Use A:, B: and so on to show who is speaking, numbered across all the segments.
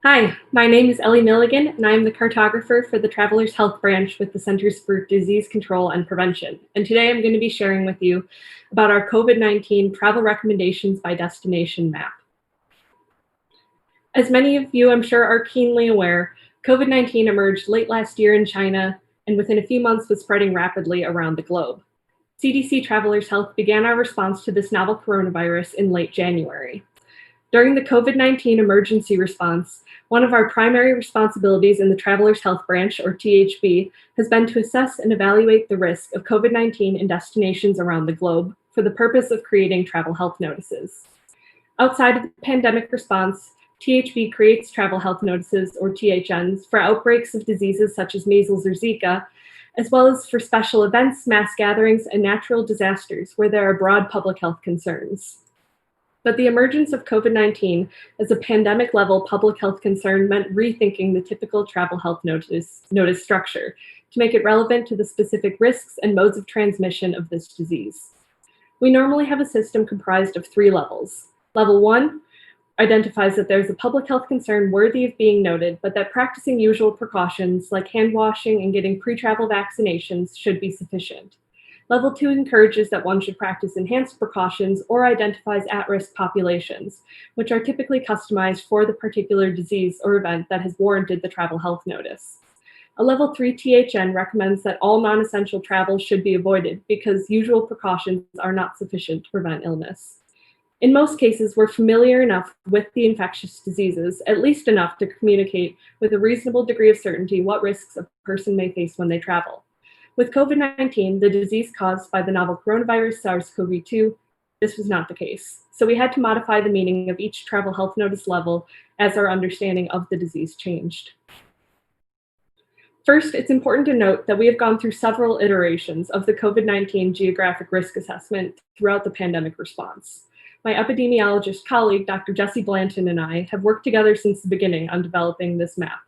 A: Hi, my name is Ellie Milligan, and I am the cartographer for the Travelers Health Branch with the Centers for Disease Control and Prevention. And today I'm going to be sharing with you about our COVID-19 travel recommendations by destination map. As many of you, I'm sure, are keenly aware, COVID-19 emerged late last year in China and within a few months was spreading rapidly around the globe. CDC Travelers Health began our response to this novel coronavirus in late January. During the COVID-19 emergency response, one of our primary responsibilities in the Travelers Health Branch, or THB, has been to assess and evaluate the risk of COVID-19 in destinations around the globe for the purpose of creating travel health notices. Outside of the pandemic response, THB creates travel health notices, or THNs, for outbreaks of diseases such as measles or Zika, as well as for special events, mass gatherings, and natural disasters where there are broad public health concerns. But the emergence of COVID-19 as a pandemic-level public health concern meant rethinking the typical travel health notice structure to make it relevant to the specific risks and modes of transmission of this disease. We normally have a system comprised of 3 levels. Level 1 identifies that there's a public health concern worthy of being noted, but that practicing usual precautions like hand washing and getting pre-travel vaccinations should be sufficient. Level 2 encourages that one should practice enhanced precautions or identifies at-risk populations, which are typically customized for the particular disease or event that has warranted the travel health notice. A Level 3 THN recommends that all non-essential travel should be avoided because usual precautions are not sufficient to prevent illness. In most cases, we're familiar enough with the infectious diseases, at least enough to communicate with a reasonable degree of certainty what risks a person may face when they travel. With COVID-19, the disease caused by the novel coronavirus SARS-CoV-2, this was not the case. So we had to modify the meaning of each travel health notice level as our understanding of the disease changed. First, it's important to note that we have gone through several iterations of the COVID-19 geographic risk assessment throughout the pandemic response. My epidemiologist colleague, Dr. Jessie Blanton, and I have worked together since the beginning on developing this map.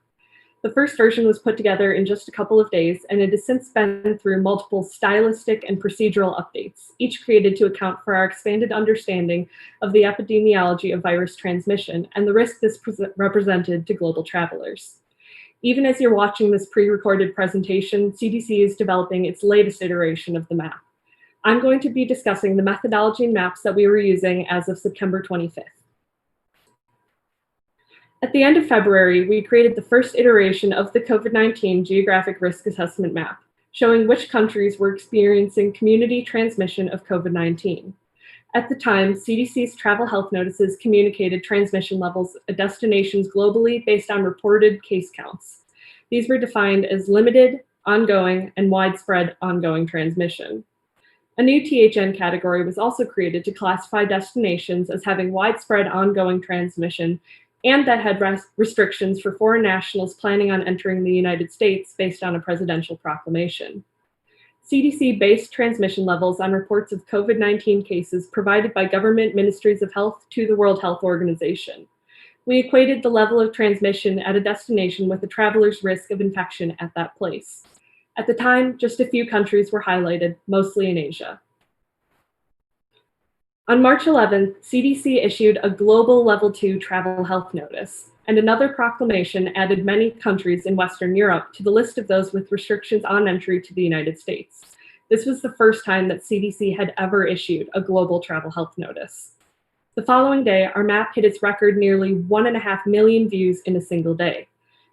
A: The first version was put together in just a couple of days, and it has since been through multiple stylistic and procedural updates, each created to account for our expanded understanding of the epidemiology of virus transmission and the risk this represented to global travelers. Even as you're watching this pre-recorded presentation, CDC is developing its latest iteration of the map. I'm going to be discussing the methodology and maps that we were using as of September 25th. At the end of February, we created the first iteration of the COVID-19 Geographic Risk Assessment Map, showing which countries were experiencing community transmission of COVID-19. At the time, CDC's travel health notices communicated transmission levels at destinations globally based on reported case counts. These were defined as limited, ongoing, and widespread ongoing transmission. A new THN category was also created to classify destinations as having widespread ongoing transmission and that had restrictions for foreign nationals planning on entering the United States based on a presidential proclamation. CDC based transmission levels on reports of COVID-19 cases provided by government ministries of health to the World Health Organization. We equated the level of transmission at a destination with the traveler's risk of infection at that place. At the time, just a few countries were highlighted, mostly in Asia. On March 11th, CDC issued a global Level 2 travel health notice, and another proclamation added many countries in Western Europe to the list of those with restrictions on entry to the United States. This was the first time that CDC had ever issued a global travel health notice. The following day, our map hit its record nearly 1.5 million views in a single day.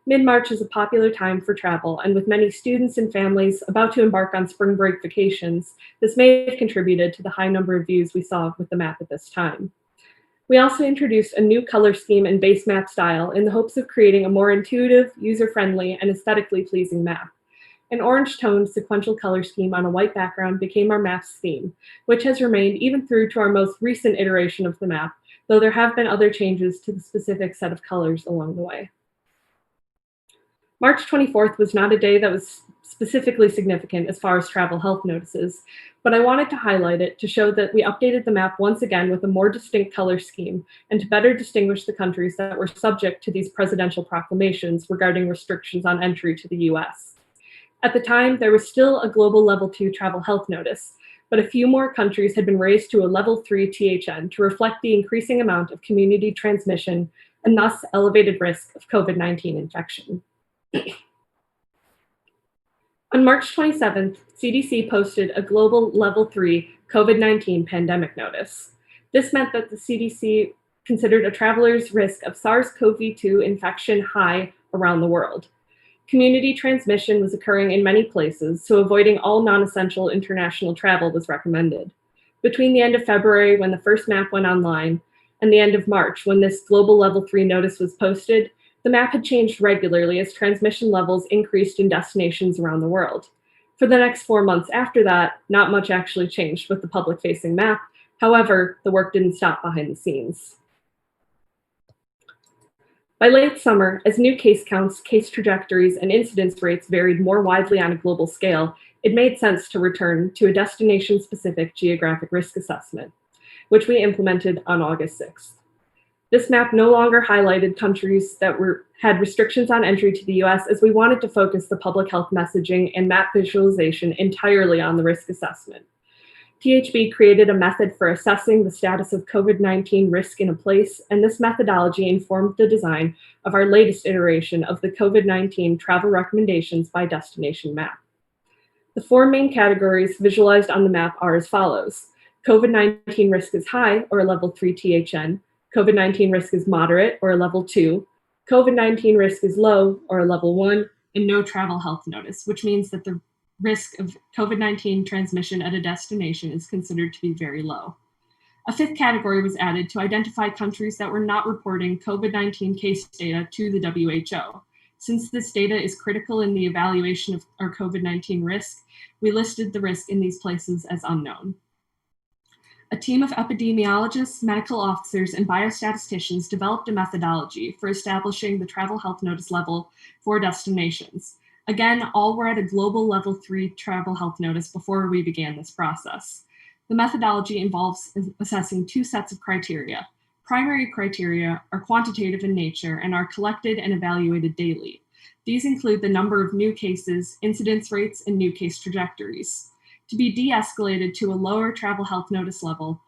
A: Mid-March is a popular time for travel, and with many students and families about to embark on spring break vacations, this may have contributed to the high number of views we saw with the map at this time. We also introduced a new color scheme and base map style in the hopes of creating a more intuitive, user-friendly, and aesthetically pleasing map. An orange-toned sequential color scheme on a white background became our map's theme, which has remained even through to our most recent iteration of the map, though there have been other changes to the specific set of colors along the way. March 24th was not a day that was specifically significant as far as travel health notices, but I wanted to highlight it to show that we updated the map once again with a more distinct color scheme and to better distinguish the countries that were subject to these presidential proclamations regarding restrictions on entry to the US. At the time, there was still a global Level 2 travel health notice, but a few more countries had been raised to a Level 3 THN to reflect the increasing amount of community transmission and thus elevated risk of COVID-19 infection. On March 27th, CDC posted a global level 3 COVID-19 pandemic notice. This meant that the CDC considered a traveler's risk of SARS-CoV-2 infection high around the world. Community transmission was occurring in many places, so avoiding all non-essential international travel was recommended. Between the end of February, when the first map went online, and the end of March, when this global level 3 notice was posted, the map had changed regularly as transmission levels increased in destinations around the world. For the next 4 months after that, not much actually changed with the public-facing map. However, the work didn't stop behind the scenes. By late summer, as new case counts, case trajectories, and incidence rates varied more widely on a global scale, it made sense to return to a destination-specific geographic risk assessment, which we implemented on August 6th. This map no longer highlighted countries that had restrictions on entry to the US, as we wanted to focus the public health messaging and map visualization entirely on the risk assessment. THB created a method for assessing the status of COVID-19 risk in a place, and this methodology informed the design of our latest iteration of the COVID-19 travel recommendations by destination map. The 4 main categories visualized on the map are as follows. COVID-19 risk is high, or a level 3 THN. COVID-19 risk is moderate, or a level 2. COVID-19 risk is low, or a level 1, and no travel health notice, which means that the risk of COVID-19 transmission at a destination is considered to be very low. A 5th category was added to identify countries that were not reporting COVID-19 case data to the WHO. Since this data is critical in the evaluation of our COVID-19 risk, we listed the risk in these places as unknown. A team of epidemiologists, medical officers, and biostatisticians developed a methodology for establishing the travel health notice level for destinations. Again, all were at a global level 3 travel health notice before we began this process. The methodology involves assessing 2 sets of criteria. Primary criteria are quantitative in nature and are collected and evaluated daily. These include the number of new cases, incidence rates, and new case trajectories. To be de-escalated to a lower travel health notice level,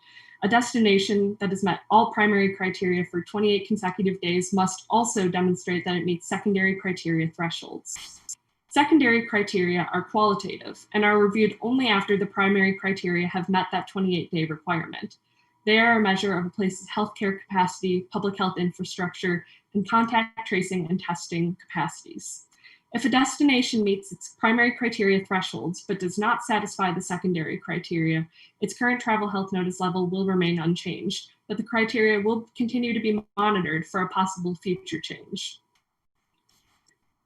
A: a destination that has met all primary criteria for 28 consecutive days must also demonstrate that it meets secondary criteria thresholds. Secondary criteria are qualitative and are reviewed only after the primary criteria have met that 28-day requirement. They are a measure of a place's healthcare capacity, public health infrastructure, and contact tracing and testing capacities. If a destination meets its primary criteria thresholds but does not satisfy the secondary criteria, its current travel health notice level will remain unchanged, but the criteria will continue to be monitored for a possible future change.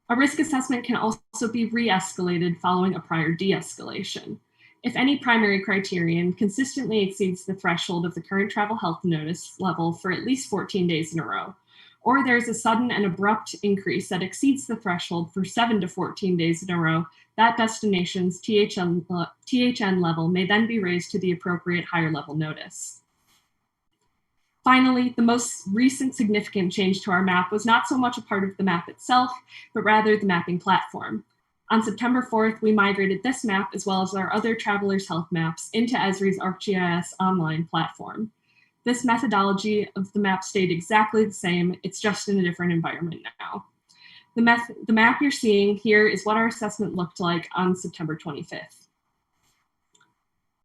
A: A risk assessment can also be re-escalated following a prior de-escalation. If any primary criterion consistently exceeds the threshold of the current travel health notice level for at least 14 days in a row, or there's a sudden and abrupt increase that exceeds the threshold for 7 to 14 days in a row, that destination's THN level may then be raised to the appropriate higher level notice. Finally, the most recent significant change to our map was not so much a part of the map itself, but rather the mapping platform. On September 4th, we migrated this map, as well as our other travelers' health maps, into Esri's ArcGIS online platform. This methodology of the map stayed exactly the same, it's just in a different environment now. The map you're seeing here is what our assessment looked like on September 25th.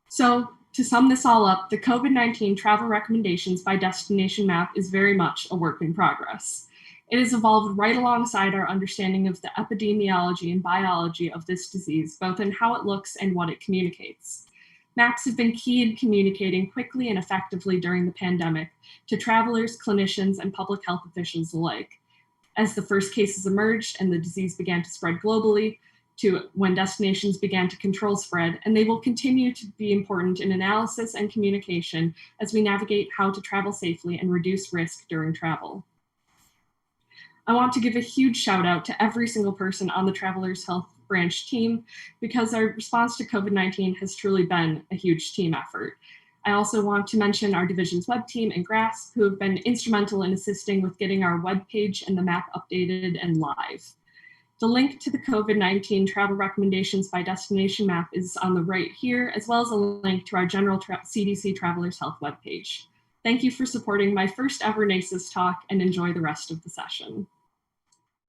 A: So, to sum this all up, the COVID-19 travel recommendations by destination map is very much a work in progress. It has evolved right alongside our understanding of the epidemiology and biology of this disease, both in how it looks and what it communicates. Maps have been key in communicating quickly and effectively during the pandemic to travelers, clinicians, and public health officials alike. As the first cases emerged and the disease began to spread globally, to when destinations began to control spread, and they will continue to be important in analysis and communication as we navigate how to travel safely and reduce risk during travel. I want to give a huge shout out to every single person on the Travelers Health Branch team, because our response to COVID-19 has truly been a huge team effort. I also want to mention our division's web team and GRASP, who have been instrumental in assisting with getting our webpage and the map updated and live. The link to the COVID-19 travel recommendations by destination map is on the right here, as well as a link to our general CDC Travelers Health webpage. Thank you for supporting my first ever NACIS talk and enjoy the rest of the session.